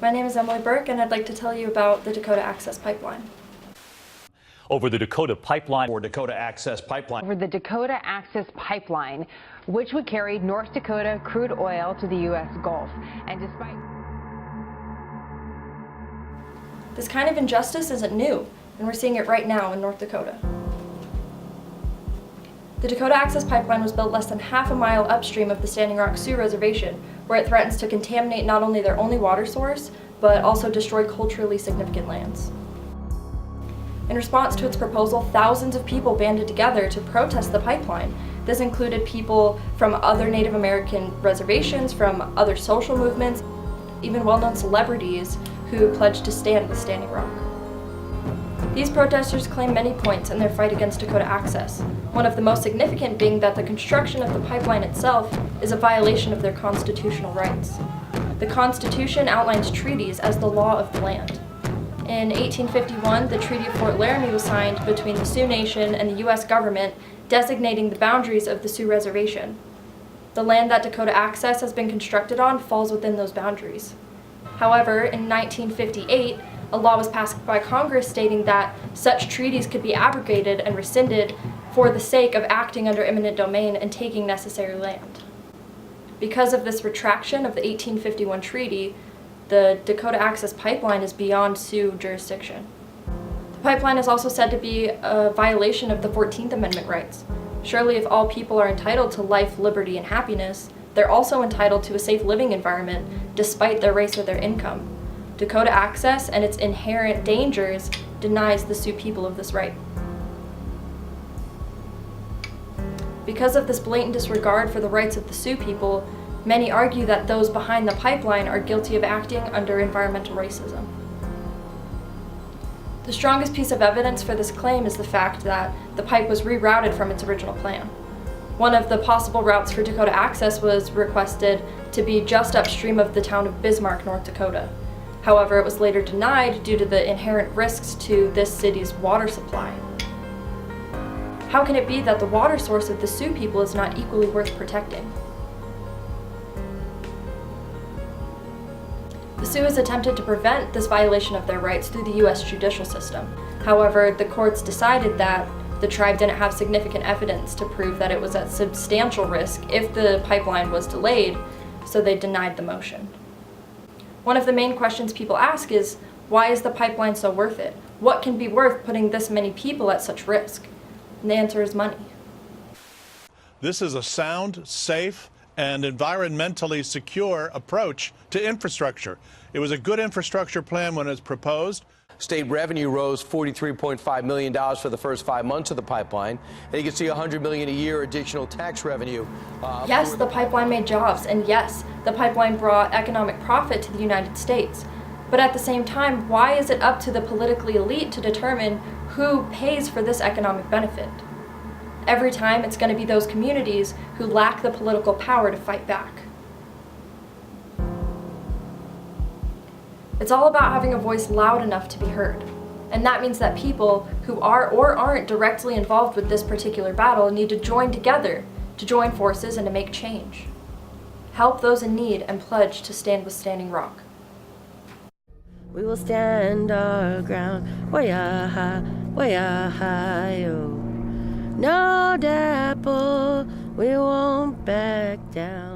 My name is Emily Burke, and I'd like to tell you about the Dakota Access Pipeline. Over the Dakota Pipeline. Or Dakota Access Pipeline. Over the Dakota Access Pipeline, which would carry North Dakota crude oil to the U.S. Gulf. And despite this kind of injustice isn't new, and we're seeing it right now in North Dakota. The Dakota Access Pipeline was built less than half a mile upstream of the Standing Rock Sioux Reservation, where it threatens to contaminate not only their only water source, but also destroy culturally significant lands. In response to its proposal, thousands of people banded together to protest the pipeline. This included people from other Native American reservations, from other social movements, even well-known celebrities who pledged to stand with Standing Rock. These protesters claim many points in their fight against Dakota Access, one of the most significant being that the construction of the pipeline itself is a violation of their constitutional rights. The Constitution outlines treaties as the law of the land. In 1851, the Treaty of Fort Laramie was signed between the Sioux Nation and the U.S. government, designating the boundaries of the Sioux Reservation. The land that Dakota Access has been constructed on falls within those boundaries. However, in 1958, a law was passed by Congress stating that such treaties could be abrogated and rescinded for the sake of acting under eminent domain and taking necessary land. Because of this retraction of the 1851 treaty, the Dakota Access Pipeline is beyond Sioux jurisdiction. The pipeline is also said to be a violation of the 14th Amendment rights. Surely if all people are entitled to life, liberty, and happiness, they're also entitled to a safe living environment despite their race or their income. Dakota Access and its inherent dangers denies the Sioux people of this right. Because of this blatant disregard for the rights of the Sioux people, many argue that those behind the pipeline are guilty of acting under environmental racism. The strongest piece of evidence for this claim is the fact that the pipe was rerouted from its original plan. One of the possible routes for Dakota Access was requested to be just upstream of the town of Bismarck, North Dakota. However, it was later denied due to the inherent risks to this city's water supply. How can it be that the water source of the Sioux people is not equally worth protecting? The Sioux has attempted to prevent this violation of their rights through the U.S. judicial system. However, the courts decided that the tribe didn't have significant evidence to prove that it was at substantial risk if the pipeline was delayed, so they denied the motion. One of the main questions people ask is, why is the pipeline so worth it? What can be worth putting this many people at such risk? And the answer is money. This is a sound, safe, and environmentally secure approach to infrastructure. It was a good infrastructure plan when it was proposed. State revenue rose $43.5 million for the first 5 months of the pipeline. And you can see $100 million a year additional tax revenue. Yes, the pipeline made jobs, and yes, the pipeline brought economic profit to the United States. But at the same time, why is it up to the politically elite to determine who pays for this economic benefit? Every time, it's going to be those communities who lack the political power to fight back. It's all about having a voice loud enough to be heard. And that means that people who are or aren't directly involved with this particular battle need to join together, to join forces and to make change. Help those in need and pledge to stand with Standing Rock. We will stand our ground, way high, oh. No dapple, we won't back down.